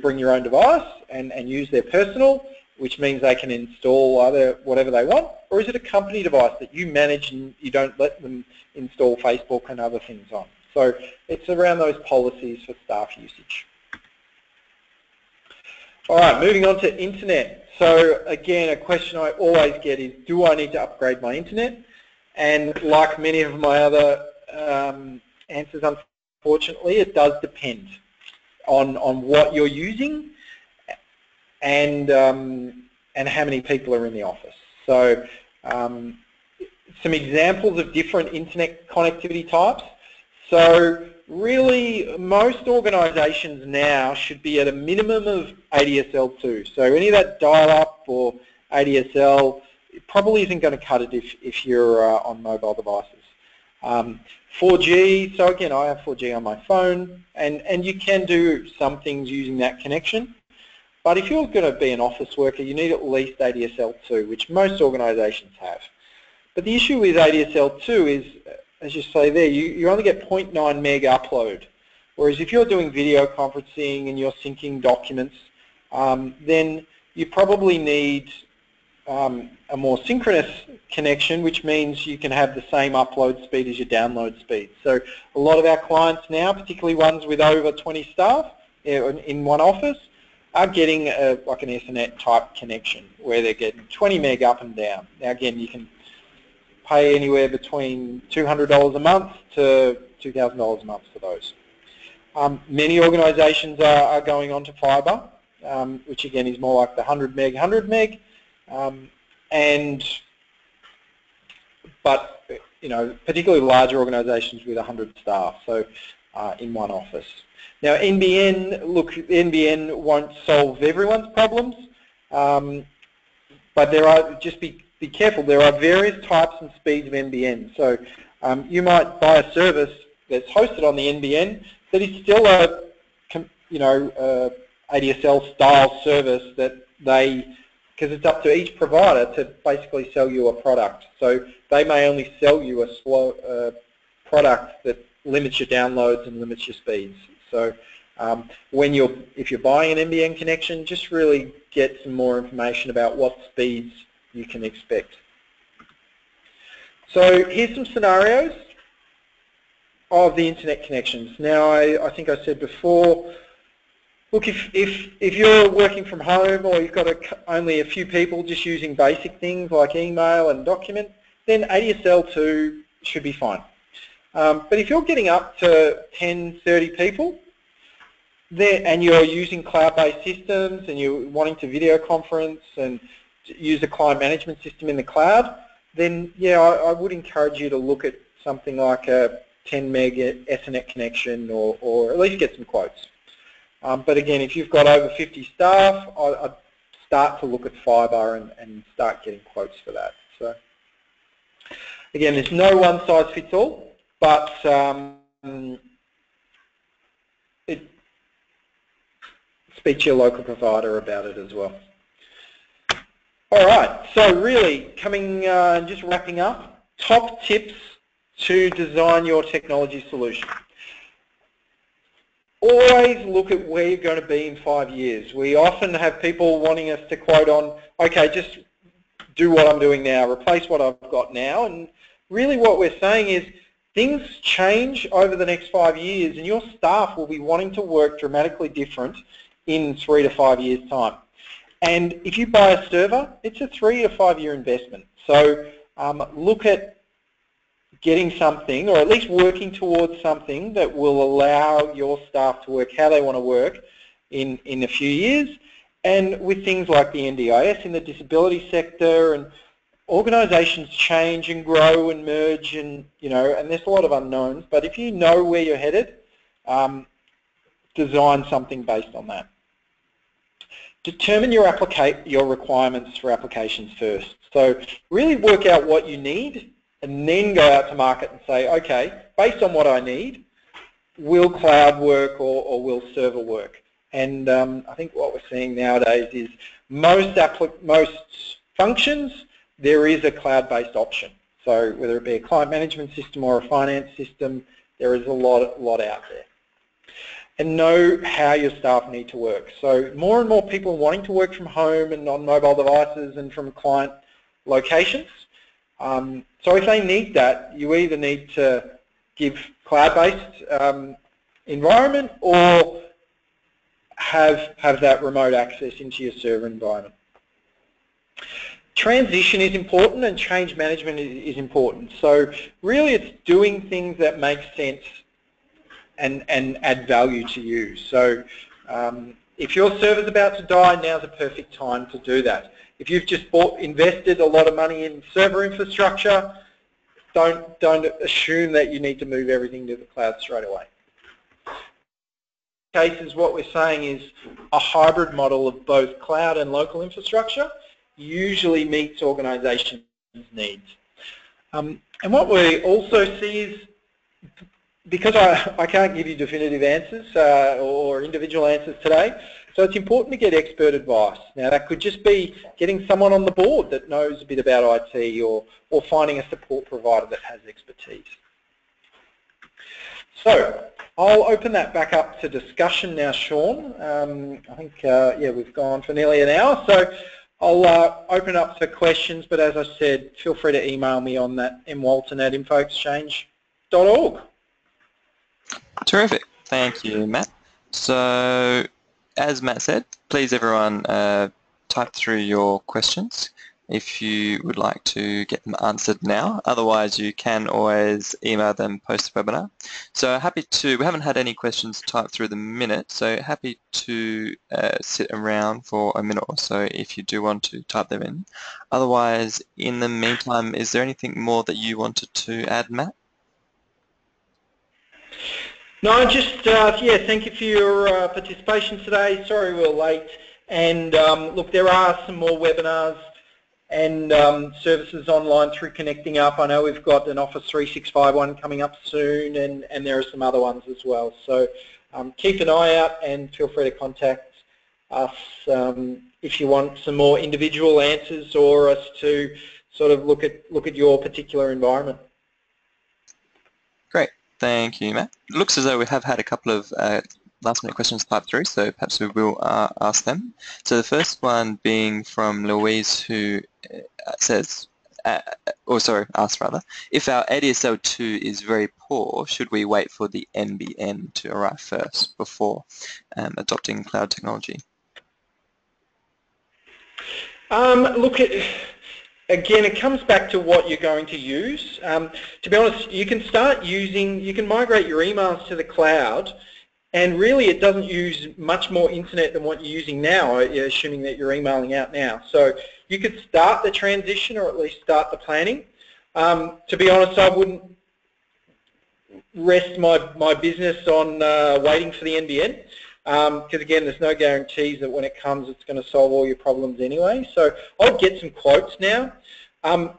bring your own device and use their personal, which means they can install either whatever they want, or is it a company device that you manage and you don't let them install Facebook and other things on? So it's around those policies for staff usage. All right, moving on to internet. So again, a question I always get is, do I need to upgrade my internet? And like many of my other answers, unfortunately, it does depend on what you're using and how many people are in the office. So some examples of different internet connectivity types. So really, most organisations now should be at a minimum of ADSL2. So any of that dial-up or ADSL, it probably isn't going to cut it if you're on mobile devices. 4G, so again, I have 4G on my phone, and you can do some things using that connection. But if you're going to be an office worker, you need at least ADSL2, which most organisations have. But the issue with ADSL2 is, as you say there, you only get 0.9 meg upload. Whereas if you're doing video conferencing and you're syncing documents, then you probably need a more synchronous connection, which means you can have the same upload speed as your download speed. So a lot of our clients now, particularly ones with over 20 staff in one office, are getting like an Ethernet type connection where they're getting 20 meg up and down. Now again, you can pay anywhere between $200 a month to $2,000 a month for those. Many organisations are going on to fibre, which again is more like the 100 meg, but particularly larger organisations with 100 staff, so in one office. Now NBN, look, NBN won't solve everyone's problems, but there are, just be careful, there are various types and speeds of NBN. So you might buy a service that's hosted on the NBN that is still a, ADSL style service that because it's up to each provider to basically sell you a product. So they may only sell you a slow product that limits your downloads and limits your speeds. So if you're buying an NBN connection, just really get some more information about what speeds you can expect. So here's some scenarios of the internet connections. Now I think I said before, look, if you're working from home or you've got only a few people just using basic things like email and document, then ADSL2 should be fine. But if you're getting up to 10, 30 people, and you're using cloud-based systems and you're wanting to video conference and use a client management system in the cloud, then yeah, I would encourage you to look at something like a 10 meg Ethernet connection or at least get some quotes. But again, if you've got over 50 staff, I'd start to look at fibre and start getting quotes for that. So again, there's no one size fits all, but speak to your local provider about it as well. All right, so really just wrapping up, top tips to design your technology solution. Always look at where you're going to be in 5 years. We often have people wanting us to quote on, okay, just do what I'm doing now, replace what I've got now, and really what we're saying is things change over the next 5 years and your staff will be wanting to work dramatically different in 3 to 5 years' time. And if you buy a server, it's a 3 to 5 year investment. So look at getting something, or at least working towards something that will allow your staff to work how they want to work in a few years. And with things like the NDIS in the disability sector, and organisations change and grow and merge, and and there's a lot of unknowns. But if you know where you're headed, design something based on that. Determine your requirements for applications first. So really work out what you need and then go out to market and say, okay, based on what I need, will cloud work or will server work? And I think what we're seeing nowadays is most functions, there is a cloud-based option. So whether it be a client management system or a finance system, there is a lot out there. And know how your staff need to work. So more and more people wanting to work from home and on mobile devices and from client locations. So if they need that, you either need to give cloud-based environment or have that remote access into your server environment. Transition is important and change management is important. So really it's doing things that make sense and add value to you. So if your server's about to die, now's a perfect time to do that. If you've just invested a lot of money in server infrastructure, don't assume that you need to move everything to the cloud straight away. In cases, what we're saying is a hybrid model of both cloud and local infrastructure usually meets organisations' needs. And what we also see is, because I can't give you definitive answers or individual answers today, so it's important to get expert advice. Now that could just be getting someone on the board that knows a bit about IT or finding a support provider that has expertise. So I'll open that back up to discussion now, Sean. I think, yeah, we've gone for nearly an hour, so I'll open up for questions, but as I said, feel free to email me on that mwalton@infoxchange.org. Terrific. Thank you, Matt. So, as Matt said, please everyone type through your questions. if you would like to get them answered now. Otherwise, you can always email them post-webinar. So we haven't had any questions typed through the minute, so happy to sit around for a minute or so if you do want to type them in. Otherwise, in the meantime, is there anything more that you wanted to add, Matt? No, just, yeah, thank you for your participation today. Sorry we were late. And look, there are some more webinars and services online through Connecting Up. I know we've got an Office 365 one coming up soon, and there are some other ones as well. So keep an eye out and feel free to contact us if you want some more individual answers or us to sort of look at your particular environment. Great, thank you, Matt. It looks as though we have had a couple of last-minute questions typed through, so perhaps we will ask them. So the first one being from Louise, who says, asks rather, if our ADSL2 is very poor, should we wait for the NBN to arrive first before adopting cloud technology? Look, again, it comes back to what you're going to use. To be honest, you can migrate your emails to the cloud, and really it doesn't use much more internet than what you're using now, assuming that you're emailing out now. So you could start the transition or at least start the planning. To be honest, I wouldn't rest my business on waiting for the NBN, because again, there's no guarantees that when it comes it's going to solve all your problems anyway. So I'd get some quotes now.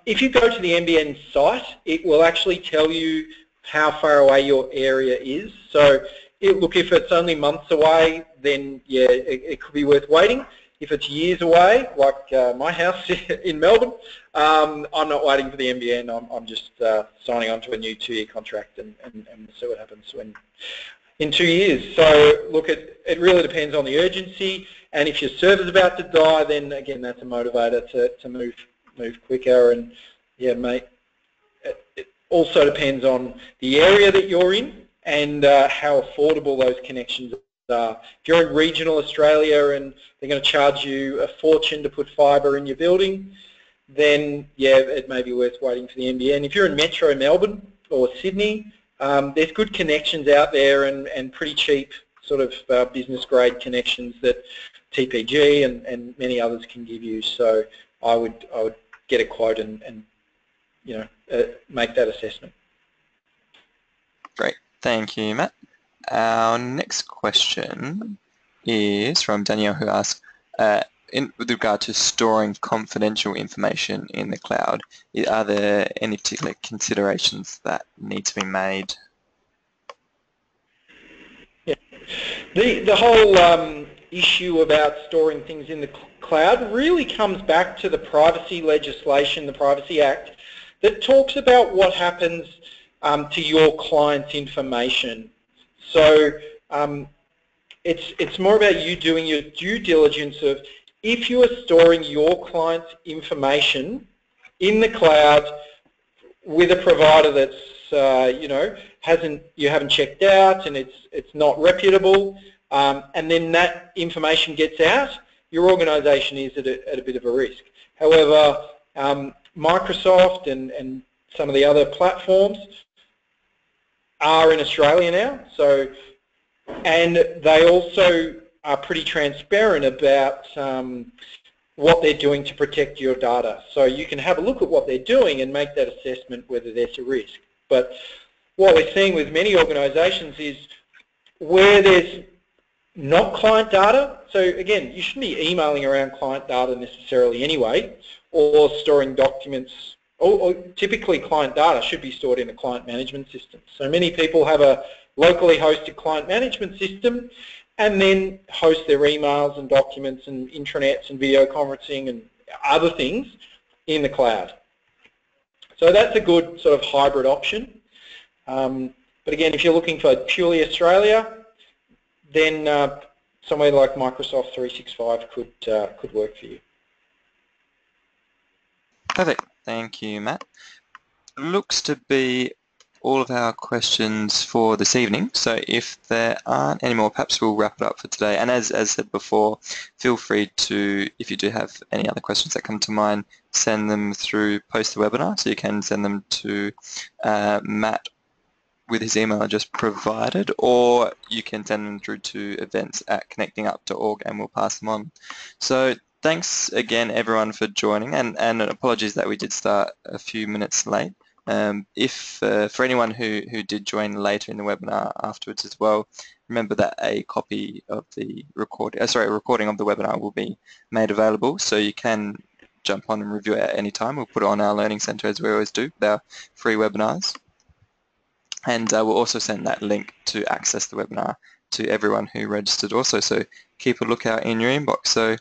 If you go to the NBN site, it will actually tell you how far away your area is. So look, if it's only months away, then yeah, it could be worth waiting. If it's years away, like my house in Melbourne, I'm not waiting for the NBN. I'm just signing on to a new 2-year contract and see what happens in 2 years. So look, it really depends on the urgency, and if your server's about to die, then again that's a motivator to move quicker. And yeah, mate, it also depends on the area that you're in and how affordable those connections are. If you're in regional Australia and they're going to charge you a fortune to put fibre in your building, then yeah, it may be worth waiting for the NBN. If you're in Metro Melbourne or Sydney, there's good connections out there and pretty cheap sort of business grade connections that TPG and many others can give you. So I would get a quote and you know, make that assessment. Great, thank you, Matt. Our next question is from Danielle, who asks, with regard to storing confidential information in the cloud, are there any particular considerations that need to be made? Yeah. The whole issue about storing things in the cloud really comes back to the privacy legislation, the Privacy Act, that talks about what happens to your client's information. So it's more about you doing your due diligence of if you are storing your client's information in the cloud with a provider that's you know, you haven't checked out and it's not reputable, and then that information gets out, your organisation is at a bit of a risk. However, Microsoft and some of the other platforms are in Australia now, so, and they also are pretty transparent about what they're doing to protect your data. So you can have a look at what they're doing and make that assessment whether there's a risk. But what we're seeing with many organisations is where there's not client data, so again, you shouldn't be emailing around client data necessarily anyway, or storing documents, or typically client data should be stored in a client management system. So many people have a locally hosted client management system and then host their emails and documents and intranets and video conferencing and other things in the cloud. So that's a good sort of hybrid option. But again, if you're looking for purely Australia, then somewhere like Microsoft 365 could work for you. Perfect. Thank you, Matt. Looks to be all of our questions for this evening. So if there aren't any more, perhaps we'll wrap it up for today. And as said before, feel free to, if you do have any other questions that come to mind, send them through post the webinar. So you can send them to Matt with his email address provided, or you can send them through to events@connectingup.org and we'll pass them on. So thanks again everyone for joining, and apologies that we did start a few minutes late. For anyone who did join later in the webinar afterwards as well, remember that a copy of the recording of the webinar will be made available, so you can jump on and review it at any time. We'll put it on our Learning Centre as we always do with our free webinars. And we'll also send that link to access the webinar to everyone who registered also, so keep a lookout in your inbox. So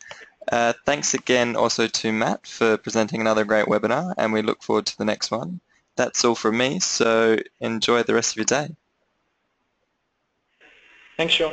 thanks again also to Matt for presenting another great webinar, and we look forward to the next one. That's all from me, so enjoy the rest of your day. Thanks, Sean.